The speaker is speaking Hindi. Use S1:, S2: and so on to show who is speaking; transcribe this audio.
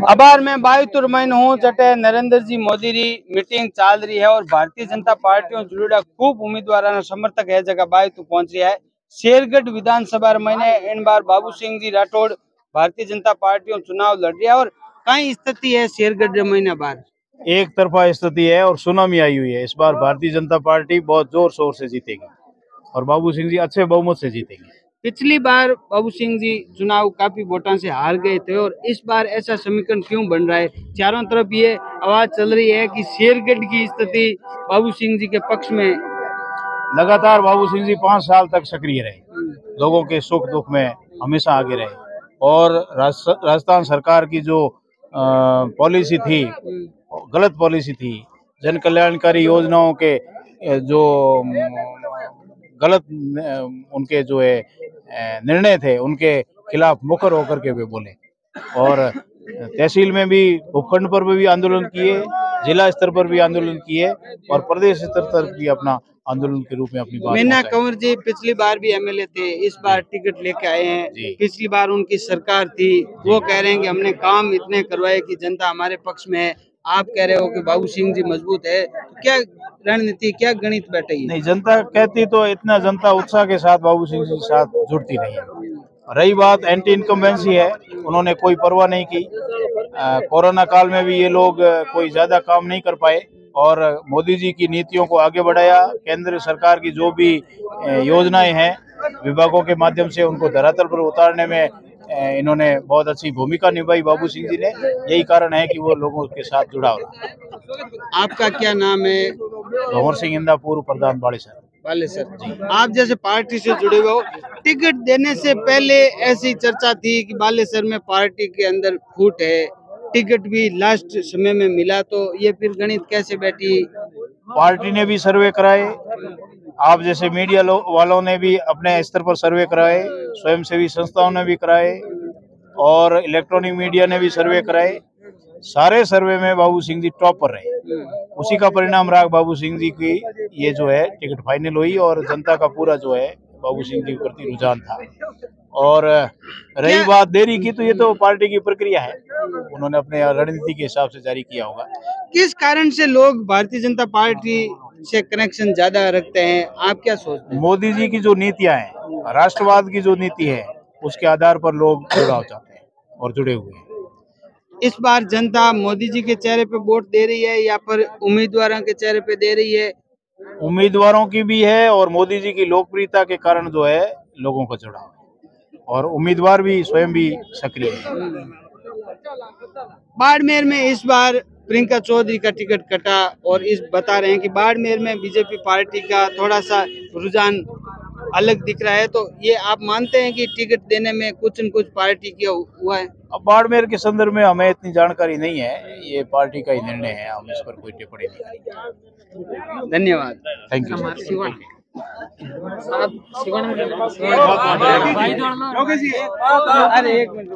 S1: अबार में 22 महीने हूँ जटे नरेंद्र जी मोदी री मीटिंग चाल रही है और भारतीय जनता पार्टी जुड़ा खूब उम्मीदवार समर्थक है जगह 22 पहुंच रहा है। शेरगढ़ विधानसभा महीने इन बार बाबू सिंह जी राठौड़ भारतीय जनता पार्टी चुनाव लड़ रही है और कई स्थिति है शेरगढ़ महीने बार
S2: एक तरफा स्थिति है और सुनामी आई हुई है। इस बार भारतीय जनता पार्टी बहुत जोर शोर से जीतेगी और बाबू सिंह जी अच्छे बहुमत से जीतेंगे।
S1: पिछली बार बाबू सिंह जी चुनाव काफी वोटों से हार गए थे और इस बार ऐसा समीकरण क्यों बन रहा है? चारों तरफ ये आवाज चल रही है कि शेरगढ़ की स्थिति बाबू सिंह जी के पक्ष में।
S2: लगातार बाबू सिंह जी 5 साल तक सक्रिय रहे, लोगों के सुख दुख में हमेशा आगे रहे और राजस्थान सरकार की जो पॉलिसी थी गलत पॉलिसी थी, जन कल्याणकारी योजनाओं के जो गलत उनके जो है निर्णय थे उनके खिलाफ मुखर होकर के वे बोले और तहसील में भी उपखंड पर भी आंदोलन किए, जिला स्तर पर भी आंदोलन किए और प्रदेश स्तर पर भी अपना आंदोलन के रूप में अपनी बात।
S1: मीना कंवर जी पिछली बार भी एमएलए थे, इस बार टिकट लेके आए हैं। पिछली बार उनकी सरकार थी, वो कह रहे हैं कि हमने काम इतने करवाए कि जनता हमारे पक्ष में है। आप कह रहे हो कि बाबू सिंह जी मजबूत है, तो क्या रणनीति क्या गणित बैठेगी?
S2: नहीं, जनता कहती तो इतना जनता उत्साह के साथ बाबू सिंह जी के साथ जुड़ती नहीं है। रही बात एंटी इनकम्बेंसी है, उन्होंने कोई परवाह नहीं की। कोरोना काल में भी ये लोग कोई ज्यादा काम नहीं कर पाए और मोदी जी की नीतियों को आगे बढ़ाया। केंद्र सरकार की जो भी योजनाएं हैं विभागों के माध्यम से उनको धरातल पर उतारने में इन्होंने बहुत अच्छी भूमिका निभाई बाबू सिंह जी ने। यही कारण है कि वो लोगों के साथ जुड़ा हो रहा।
S1: आपका क्या नाम है?
S2: भंवर सिंह इंदा, पूर्व प्रधान बालेसर।
S1: बालेसर जी, आप जैसे पार्टी से जुड़े हुए हो, टिकट देने से पहले ऐसी चर्चा थी कि बालेसर में पार्टी के अंदर फूट है, टिकट भी लास्ट समय में मिला, तो ये फिर गणित कैसे बैठी?
S2: पार्टी ने भी सर्वे कराए, आप जैसे मीडिया वालों ने भी अपने स्तर पर सर्वे कराए, स्वयंसेवी संस्थाओं ने भी कराए और इलेक्ट्रॉनिक मीडिया ने भी सर्वे कराए। सारे सर्वे में बाबू सिंह जी टॉप पर रहे। उसी का परिणाम रहा बाबू सिंह जी की ये जो है टिकट फाइनल हुई और जनता का पूरा जो है बाबू सिंह जी के प्रति रुझान था। और रही बात देरी की, तो ये तो पार्टी की प्रक्रिया है, उन्होंने अपने रणनीति के हिसाब से जारी किया होगा।
S1: किस कारण से लोग भारतीय जनता पार्टी से कनेक्शन ज्यादा रखते हैं, आप क्या सोचते हैं?
S2: मोदी जी की जो नीतियां हैं, राष्ट्रवाद की जो नीति है, उसके आधार पर लोग जुड़ाव चाहते हैं और जुड़े हुए हैं।
S1: इस बार जनता मोदी जी के चेहरे पे वोट दे रही है या फिर उम्मीदवारों के चेहरे पे दे रही है?
S2: उम्मीदवारों की भी है और मोदी जी की लोकप्रियता के कारण जो है लोगों का जुड़ाव है और उम्मीदवार भी स्वयं भी सक्रिय है।
S1: बाड़मेर में इस बार प्रियंका चौधरी का टिकट कटा और इस बता रहे हैं कि बाड़मेर में बीजेपी पार्टी का थोड़ा सा रुझान अलग दिख रहा है, तो ये आप मानते हैं कि टिकट देने में कुछ न कुछ पार्टी किया हुआ है?
S2: अब बाड़मेर के संदर्भ में हमें इतनी जानकारी नहीं है, ये पार्टी का ही निर्णय है, हम इस पर कोई टिप्पणी नहीं करेंगे।
S1: धन्यवाद।
S2: Thank you.
S1: अरे एक मिनट।